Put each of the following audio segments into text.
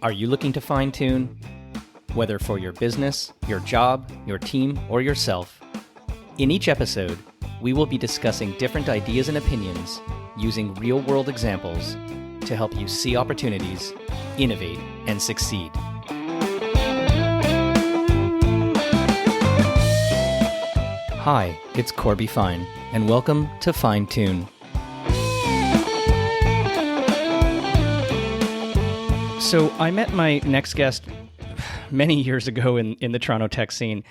Are you looking to fine-tune? Whether for your business, your job, your team, or yourself. In each episode, we will be discussing different ideas and opinions using real-world examples to help you see opportunities, innovate, and succeed. Hi, it's Corby Fine, and welcome to Fine Tune. So I met my next guest many years ago in the Toronto tech scene.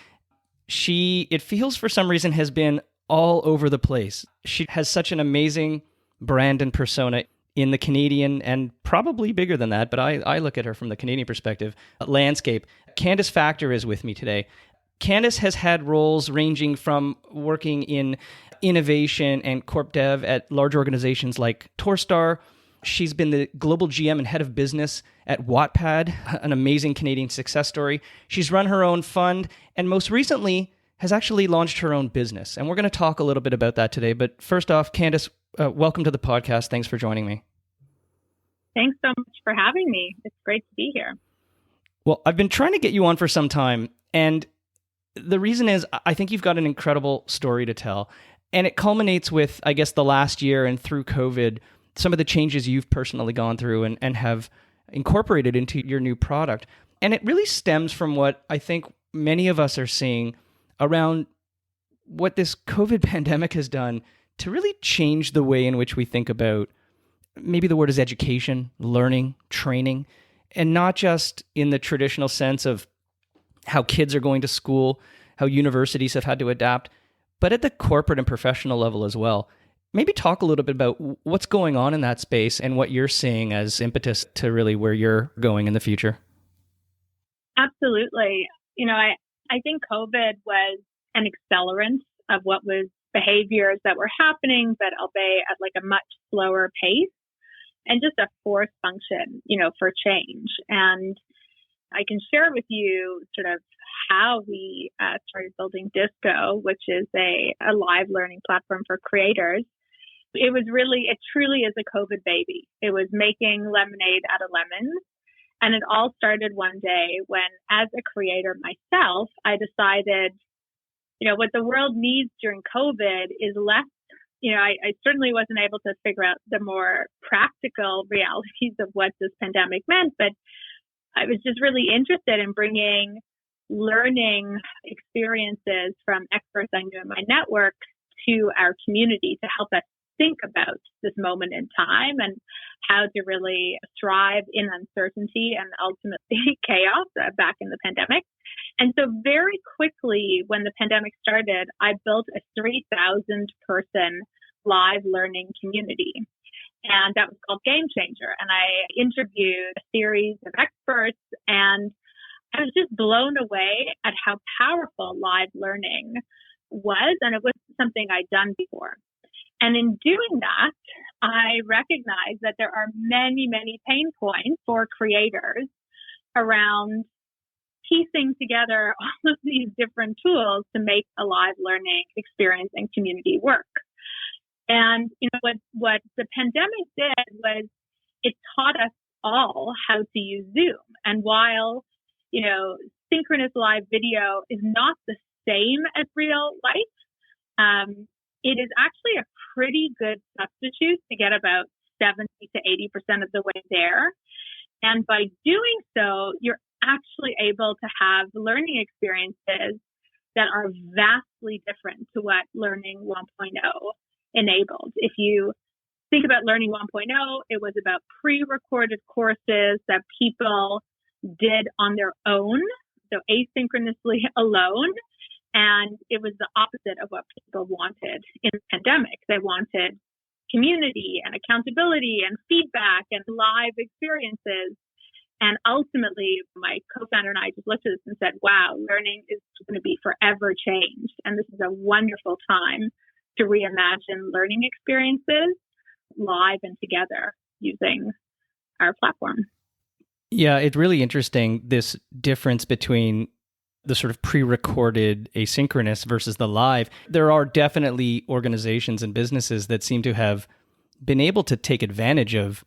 She, it feels for some reason, has been all over the place. She has such an amazing brand and persona in the Canadian, and probably bigger than that, but I look at her from the Canadian perspective, landscape. Candice Faktor is with me today. Candice has had roles ranging from working in innovation and corp dev at large organizations like Torstar. She's been the global GM and head of business at Wattpad, an amazing Canadian success story. She's run her own fund and most recently has actually launched her own business. And we're going to talk a little bit about that today. But first off, Candice, welcome to the podcast. Thanks for joining me. Thanks so much for having me. It's great to be here. Well, I've been trying to get you on for some time. And the reason is I think you've got an incredible story to tell. And it culminates with, I guess, the last year and through COVID, some of the changes you've personally gone through and have incorporated into your new product. And it really stems from what I think many of us are seeing around what this COVID pandemic has done to really change the way in which we think about, maybe the word is education, learning, training, and not just in the traditional sense of how kids are going to school, how universities have had to adapt, but at the corporate and professional level as well. Maybe talk a little bit about what's going on in that space and what you're seeing as impetus to really where you're going in the future. Absolutely. I think COVID was an accelerant of what was behaviors that were happening, but albeit at like a much slower pace, and just a force function, for change. And I can share with you sort of how we started building Disco, which is a live learning platform for creators. It truly is a COVID baby. It was making lemonade out of lemons. And it all started one day when, as a creator myself, I decided, what the world needs during COVID is less, I certainly wasn't able to figure out the more practical realities of what this pandemic meant, but I was just really interested in bringing learning experiences from experts I knew in my network to our community to help us think about this moment in time and how to really thrive in uncertainty and ultimately chaos back in the pandemic. And so very quickly, when the pandemic started, I built a 3,000 person live learning community. And that was called Game Changer. And I interviewed a series of experts, and I was just blown away at how powerful live learning was. And it was something I'd done before. And in doing that, I recognized that there are many, many pain points for creators around piecing together all of these different tools to make a live learning experience and community work. And what the pandemic did was it taught us all how to use Zoom. And while, synchronous live video is not the same as real life, it is actually a pretty good substitute to get about 70 to 80% of the way there. And by doing so, you're actually able to have learning experiences that are vastly different to what Learning 1.0 enabled. If you think about Learning 1.0, it was about pre-recorded courses that people did on their own, so asynchronously alone. And it was the opposite of what people wanted in the pandemic. They wanted community and accountability and feedback and live experiences. And ultimately, my co-founder and I just looked at this and said, wow, learning is going to be forever changed. And this is a wonderful time to reimagine learning experiences live and together using our platform. Yeah, it's really interesting, this difference between the sort of pre-recorded asynchronous versus the live. There are definitely organizations and businesses that seem to have been able to take advantage of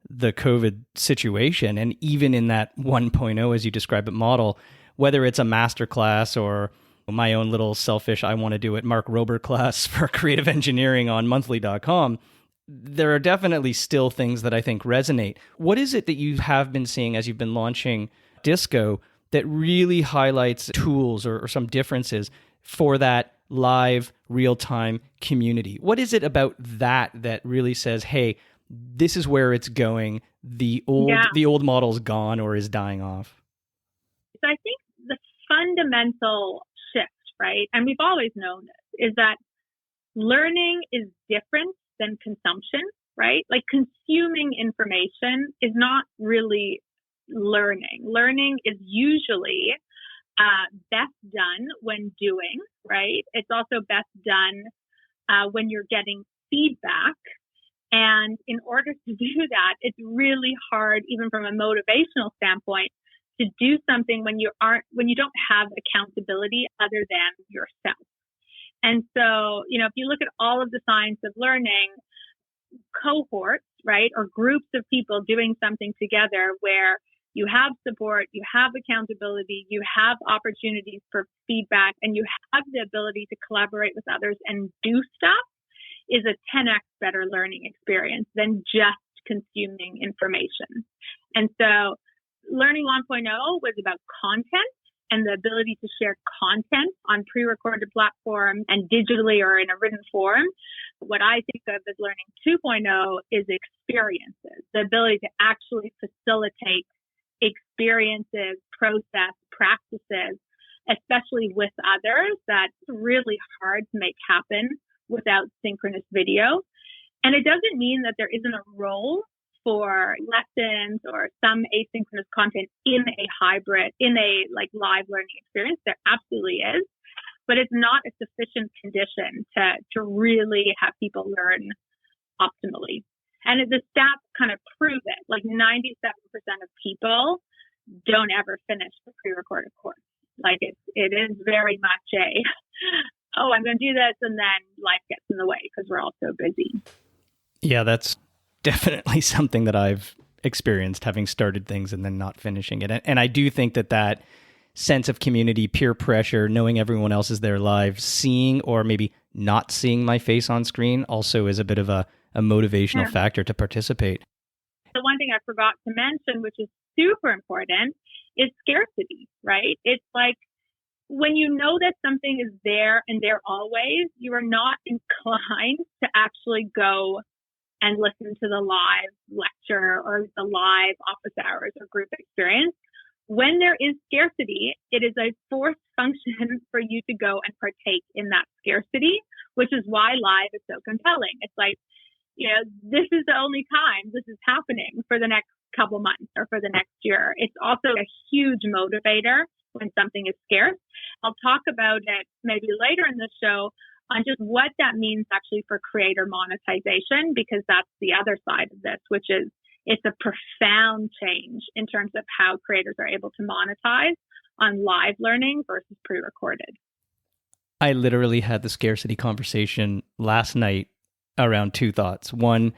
the COVID situation. And even in that 1.0, as you describe it, model, whether it's a masterclass or my own little selfish, I want to do it, Mark Rober class for creative engineering on monthly.com, there are definitely still things that I think resonate. What is it that you have been seeing as you've been launching Disco that really highlights tools or some differences for that live, real-time community? What is it about that really says, hey, this is where it's going, the old model's gone or is dying off? So I think the fundamental shift, right, and we've always known this, is that learning is different than consumption, right? Like consuming information is not really learning. Learning is usually best done when doing, right? It's also best done when you're getting feedback. And in order to do that, it's really hard, even from a motivational standpoint, to do something when you don't have accountability other than yourself. And so, if you look at all of the science of learning, cohorts, right, or groups of people doing something together where you have support, you have accountability, you have opportunities for feedback, and you have the ability to collaborate with others and do stuff is a 10x better learning experience than just consuming information. And so Learning 1.0 was about content and the ability to share content on pre-recorded platforms and digitally or in a written form. What I think of as Learning 2.0 is experiences, the ability to actually facilitate experiences, process, practices, especially with others, that's really hard to make happen without synchronous video. And it doesn't mean that there isn't a role for lessons or some asynchronous content in a hybrid, in a live learning experience. There absolutely is, but it's not a sufficient condition to really have people learn optimally. And the stats kind of prove it. 97% of people don't ever finish the pre-recorded course. It is very much I'm going to do this, and then life gets in the way because we're all so busy. Yeah, that's definitely something that I've experienced, having started things and then not finishing it. And I do think that sense of community, peer pressure, knowing everyone else is there live, seeing or maybe not seeing my face on screen also is a bit of a motivational factor to participate. The one thing I forgot to mention, which is super important, is scarcity, right? It's like when you know that something is there and there always, you are not inclined to actually go and listen to the live lecture or the live office hours or group experience. When there is scarcity, it is a forced function for you to go and partake in that scarcity, which is why live is so compelling. It's like, this is the only time this is happening for the next couple months or for the next year. It's also a huge motivator when something is scarce. I'll talk about it maybe later in the show on just what that means actually for creator monetization, because that's the other side of this, which is it's a profound change in terms of how creators are able to monetize on live learning versus pre-recorded. I literally had the scarcity conversation last night around two thoughts. One,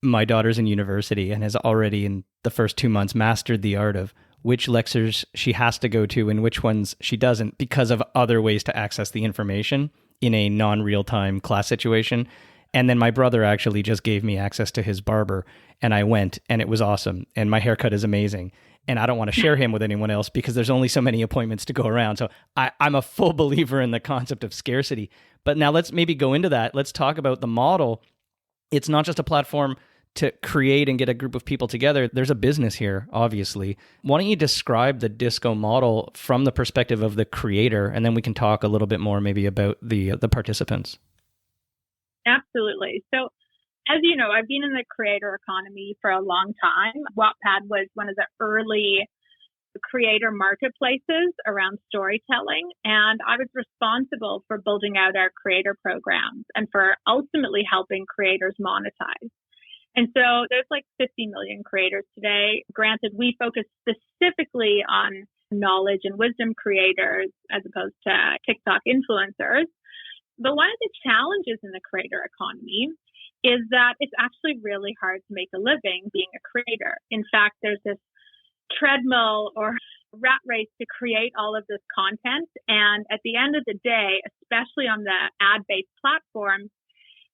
my daughter's in university and has already in the first 2 months mastered the art of which lectures she has to go to and which ones she doesn't because of other ways to access the information in a non-real-time class situation. And then my brother actually just gave me access to his barber, and I went, and it was awesome. And my haircut is amazing. And I don't want to share him with anyone else because there's only so many appointments to go around. So I'm a full believer in the concept of scarcity. But now let's maybe go into that. Let's talk about the model. It's not just a platform to create and get a group of people together. There's a business here, obviously. Why don't you describe the Disco model from the perspective of the creator, and then we can talk a little bit more maybe about the participants. Absolutely. So, as you know, I've been in the creator economy for a long time. Wattpad was one of the early creator marketplaces around storytelling, and I was responsible for building out our creator programs and for ultimately helping creators monetize. And so there's 50 million creators today. Granted, we focus specifically on knowledge and wisdom creators as opposed to TikTok influencers. But one of the challenges in the creator economy is that it's actually really hard to make a living being a creator. In fact, there's this treadmill or rat race to create all of this content. And at the end of the day, especially on the ad-based platforms,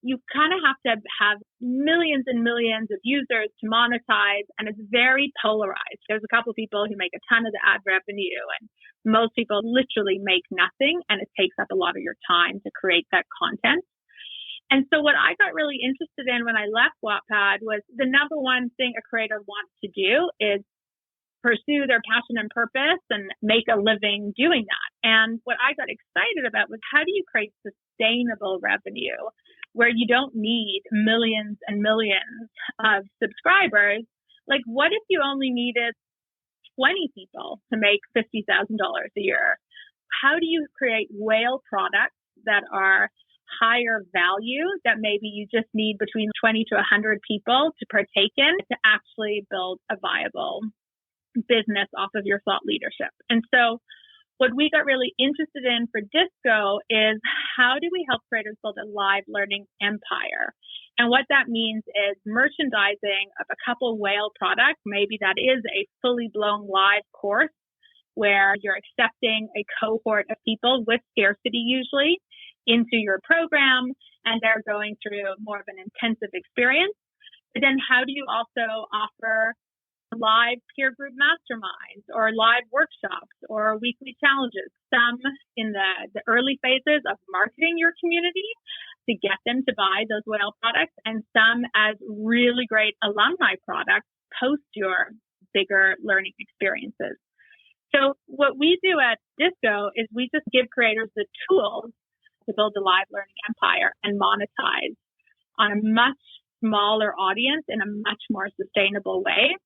you kind of have to have millions and millions of users to monetize, and it's very polarized. There's a couple of people who make a ton of the ad revenue, and most people literally make nothing, and it takes up a lot of your time to create that content. And so what I got really interested in when I left Wattpad was the number one thing a creator wants to do is pursue their passion and purpose and make a living doing that. And what I got excited about was, how do you create sustainable revenue where you don't need millions and millions of subscribers? Like, what if you only needed 20 people to make $50,000 a year? How do you create whale products that are higher value, that maybe you just need between 20 to 100 people to partake in to actually build a viable business off of your thought leadership? And so what we got really interested in for Disco is, how do we help creators build a live learning empire? And what that means is merchandising of a couple whale products. Maybe that is a fully blown live course where you're accepting a cohort of people with scarcity usually into your program, and they're going through more of an intensive experience. But then how do you also offer live peer group masterminds or live workshops or weekly challenges, some in the early phases of marketing your community to get them to buy those whale products, and some as really great alumni products post your bigger learning experiences. So what we do at Disco is we just give creators the tools to build a live learning empire and monetize on a much smaller audience in a much more sustainable way.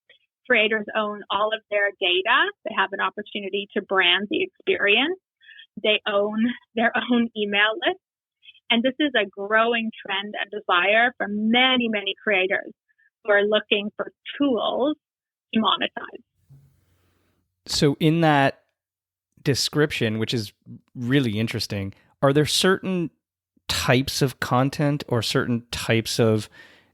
Creators own all of their data. They have an opportunity to brand the experience. They own their own email list. And this is a growing trend and desire from many, many creators who are looking for tools to monetize. So in that description, which is really interesting, are there certain types of content or certain types of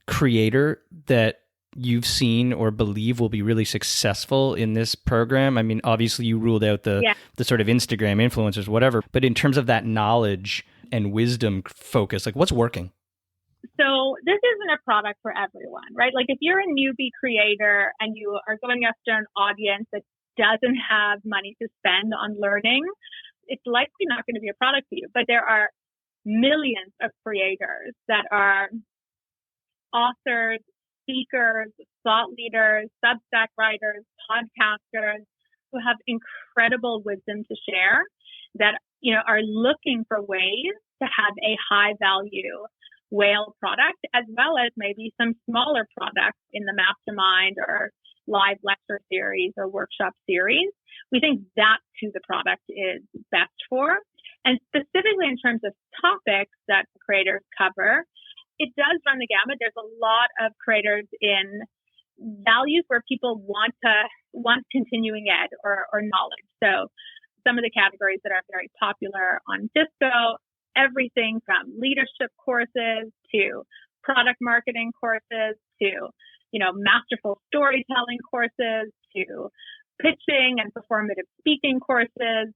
creator that you've seen or believe will be really successful in this program? I mean, obviously you ruled out the sort of Instagram influencers, whatever, but in terms of that knowledge and wisdom focus, like, what's working? So this isn't a product for everyone, right? Like, if you're a newbie creator and you are going after an audience that doesn't have money to spend on learning, it's likely not going to be a product for you. But there are millions of creators that are authors, speakers, thought leaders, Substack writers, podcasters who have incredible wisdom to share that, you know, are looking for ways to have a high value whale product, as well as maybe some smaller products in the mastermind or live lecture series or workshop series. We think that's who the product is best for. And specifically in terms of topics that creators cover, it does run the gamut. There's a lot of creators in values where people want continuing ed or knowledge. So some of the categories that are very popular on Disco, everything from leadership courses to product marketing courses to, you know, masterful storytelling courses to pitching and performative speaking courses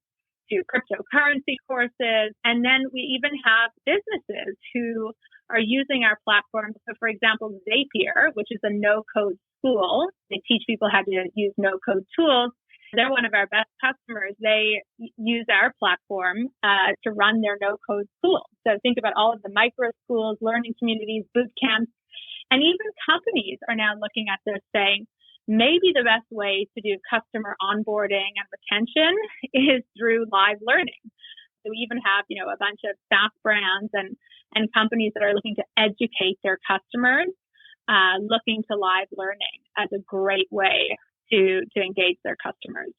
to cryptocurrency courses. And then we even have businesses who are using our platform. So for example, Zapier, which is a no-code school, they teach people how to use no-code tools. They're one of our best customers. They use our platform to run their no-code school. So think about all of the micro schools, learning communities, boot camps, and even companies are now looking at this saying, maybe the best way to do customer onboarding and retention is through live learning. So we even have, you know, a bunch of SaaS brands and companies that are looking to educate their customers, looking to live learning as a great way to engage their customers.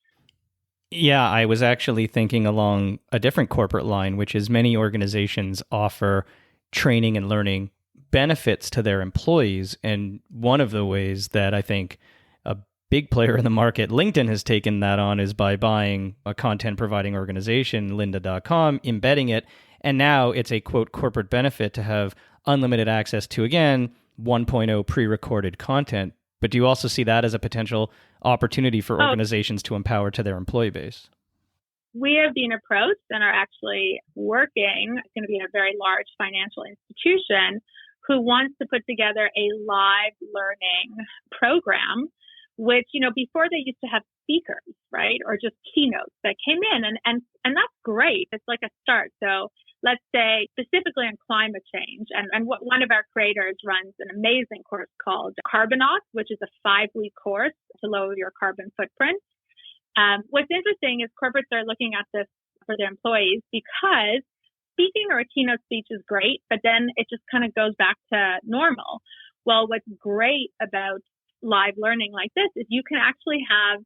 Yeah, I was actually thinking along a different corporate line, which is many organizations offer training and learning benefits to their employees. And one of the ways that I think a big player in the market. LinkedIn has taken that on is by buying a content providing organization, lynda.com, embedding it. And now it's a quote corporate benefit to have unlimited access to, again, 1.0 pre-recorded content. But do you also see that as a potential opportunity for organizations to empower to their employee base? We have been approached and are actually working. It's going to be in a very large financial institution who wants to put together a live learning program, which, before they used to have speakers, right? Or just keynotes that came in and that's great. It's like a start. So let's say specifically on climate change and what one of our creators runs an amazing course called Carbonauts, which is a 5-week course to lower your carbon footprint. What's interesting is corporates are looking at this for their employees because speaking or a keynote speech is great, but then it just kind of goes back to normal. Well, what's great about live learning like this is you can actually have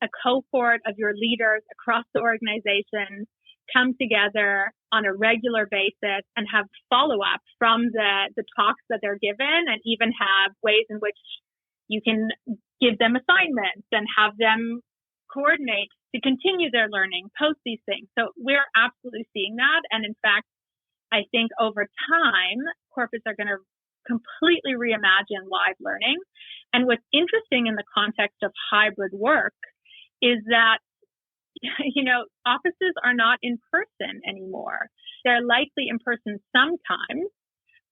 a cohort of your leaders across the organization come together on a regular basis and have follow-up from the talks that they're given, and even have ways in which you can give them assignments and have them coordinate to continue their learning, post these things. So we're absolutely seeing that. And in fact, I think over time, corporates are going to completely reimagine live learning. And what's interesting in the context of hybrid work is that, offices are not in person anymore. They're likely in person sometimes,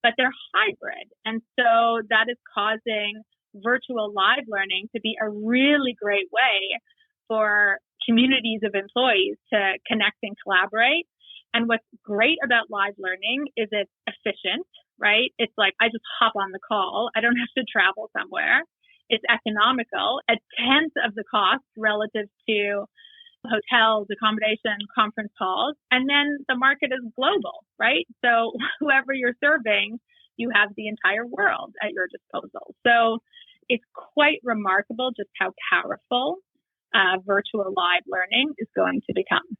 but they're hybrid. And so that is causing virtual live learning to be a really great way for communities of employees to connect and collaborate. And what's great about live learning is it's efficient, right? It's like I just hop on the call. I don't have to travel somewhere. It's economical at tenth of the cost relative to hotels, accommodation, conference calls. And then the market is global, right? So whoever you're serving, you have the entire world at your disposal. So it's quite remarkable just how powerful virtual live learning is going to become.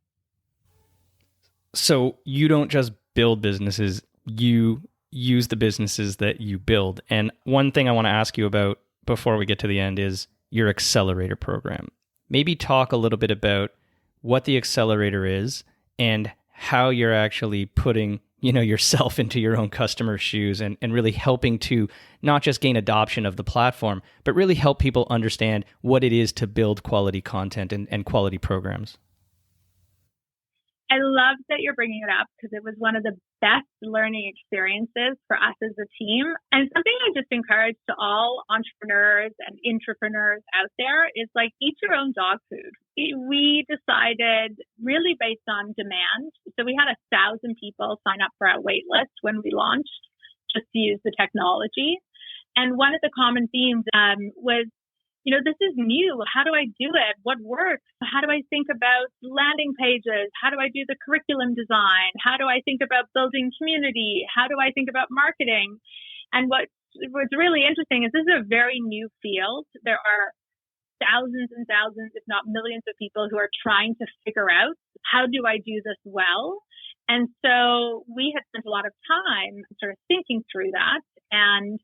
So you don't just build businesses, you use the businesses that you build. And one thing I want to ask you about before we get to the end is your accelerator program. Maybe talk a little bit about what the accelerator is and how you're actually putting, yourself into your own customer's shoes and really helping to not just gain adoption of the platform, but really help people understand what it is to build quality content and quality programs. I love that you're bringing it up because it was one of the best learning experiences for us as a team. And something I just encourage to all entrepreneurs and intrapreneurs out there is like eat your own dog food. We decided really based on demand. So we had 1,000 people sign up for our wait list when we launched just to use the technology. And one of the common themes was, this is new. How do I do it? What works? How do I think about landing pages? How do I do the curriculum design? How do I think about building community? How do I think about marketing? And what's really interesting is this is a very new field. There are thousands and thousands, if not millions of people who are trying to figure out, how do I do this well? And so we had spent a lot of time sort of thinking through that. And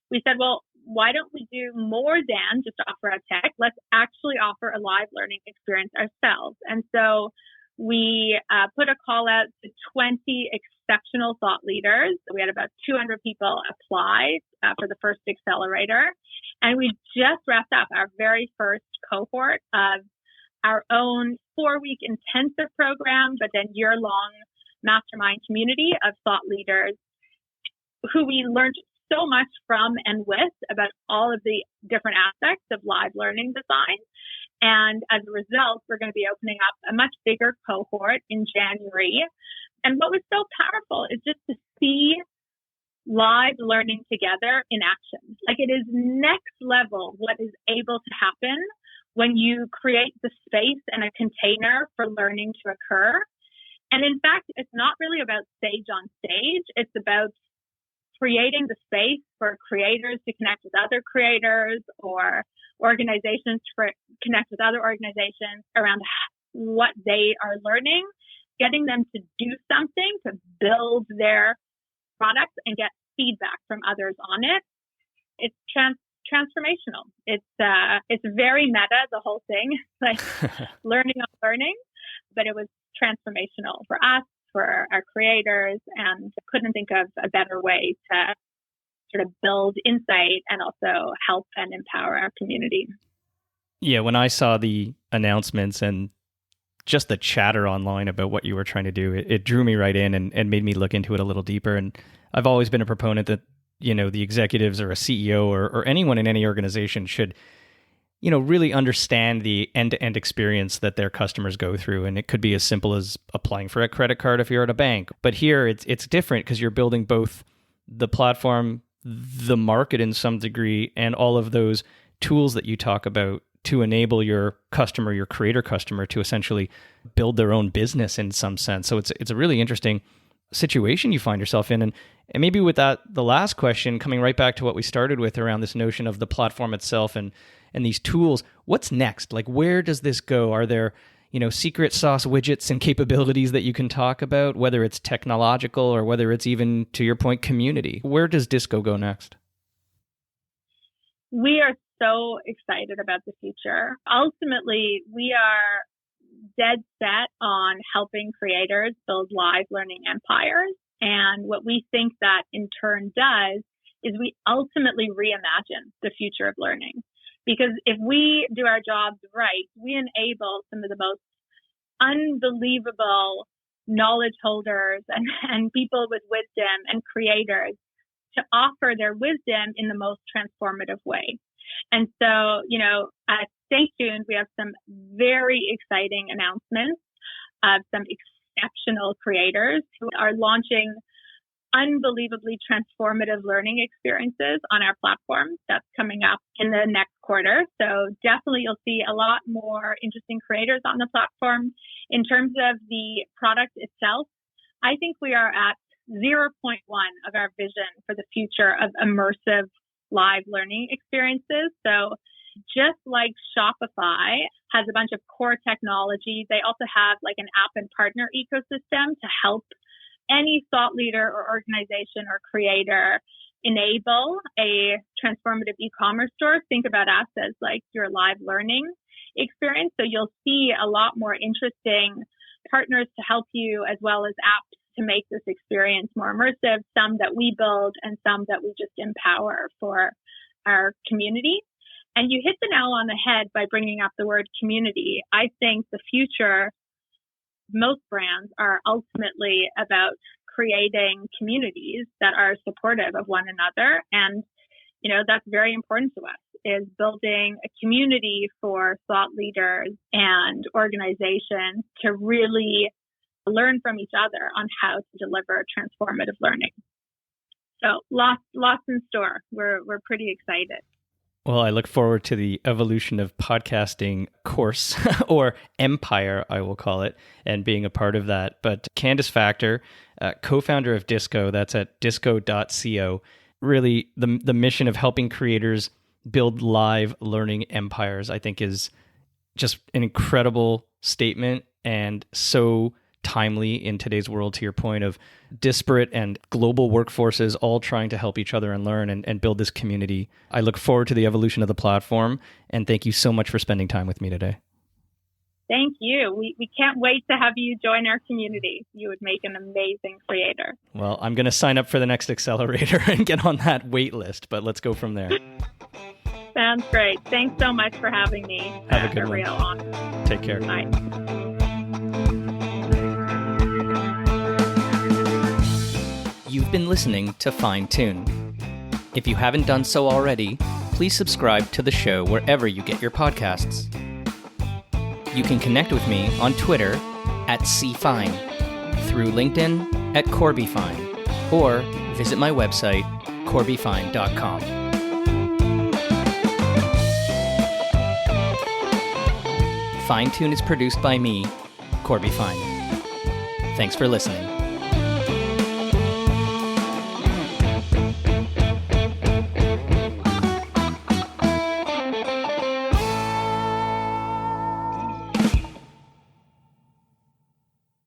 we said, well, why don't we do more than just offer a tech? Let's actually offer a live learning experience ourselves. And so we put a call out to 20 exceptional thought leaders. We had about 200 people apply for the first accelerator. And we just wrapped up our very first cohort of our own 4-week intensive program, but then year-long mastermind community of thought leaders who we learned so much from and with about all of the different aspects of live learning design. And as a result, we're going to be opening up a much bigger cohort in January. And what was so powerful is just to see live learning together in action. Like it is next level what is able to happen when you create the space and a container for learning to occur. And in fact, it's not really about stage on stage. It's about creating the space for creators to connect with other creators or organizations to connect with other organizations around what they are learning, getting them to do something to build their products and get feedback from others on it. It's transformational. It's very meta, the whole thing, like learning on learning, but it was transformational for us, for our creators, and couldn't think of a better way to sort of build insight and also help and empower our community. Yeah, when I saw the announcements and just the chatter online about what you were trying to do, it drew me right in and made me look into it a little deeper. And I've always been a proponent that, the executives or a CEO or anyone in any organization should, really understand the end-to-end experience that their customers go through. And it could be as simple as applying for a credit card if you're at a bank. But here it's different because you're building both the platform, the market in some degree, and all of those tools that you talk about to enable your customer, your creator customer, to essentially build their own business in some sense. So it's a really interesting situation you find yourself in. And maybe with that, the last question, coming right back to what we started with around this notion of the platform itself and these tools, what's next? Like, where does this go? Are there, secret sauce widgets and capabilities that you can talk about, whether it's technological or whether it's even, to your point, community? Where does Disco go next? We are so excited about the future. Ultimately, we are dead set on helping creators build live learning empires. And what we think that in turn does is we ultimately reimagine the future of learning. Because if we do our jobs right, we enable some of the most unbelievable knowledge holders and people with wisdom and creators to offer their wisdom in the most transformative way. And so, stay tuned. We have some very exciting announcements of some exceptional creators who are launching unbelievably transformative learning experiences on our platform. That's coming up in the next quarter. So definitely you'll see a lot more interesting creators on the platform. In terms of the product itself, I think we are at 0.1 of our vision for the future of immersive live learning experiences. So just like Shopify has a bunch of core technology, they also have like an app and partner ecosystem to help any thought leader or organization or creator enable a transformative e-commerce store. Think about us as like your live learning experience. So you'll see a lot more interesting partners to help you, as well as apps to make this experience more immersive, some that we build and some that we just empower for our community. And you hit the nail on the head by bringing up the word community. I think the future, most brands are ultimately about creating communities that are supportive of one another. And, that's very important to us, is building a community for thought leaders and organizations to really learn from each other on how to deliver transformative learning. So lots in store. We're pretty excited. Well, I look forward to the evolution of podcasting course or empire, I will call it, and being a part of that. But Candice Faktor, co-founder of Disco, that's at disco.co, really the mission of helping creators build live learning empires, I think is just an incredible statement and so timely in today's world, to your point of disparate and global workforces all trying to help each other and learn and build this community. I look forward to the evolution of the platform, and thank you so much for spending time with me today. Thank you. We can't wait to have you join our community. You would make an amazing creator. Well, I'm going to sign up for the next accelerator and get on that wait list, but let's go from there. Sounds great. Thanks so much for having me. Have a good one. Real honor. Take care. Bye. You've been listening to Fine Tune. If you haven't done so already, please subscribe to the show wherever you get your podcasts. You can connect with me on Twitter at CFine, through LinkedIn at CorbyFine, or visit my website, corbyfine.com. Fine Tune is produced by me, Corby Fine. Thanks for listening.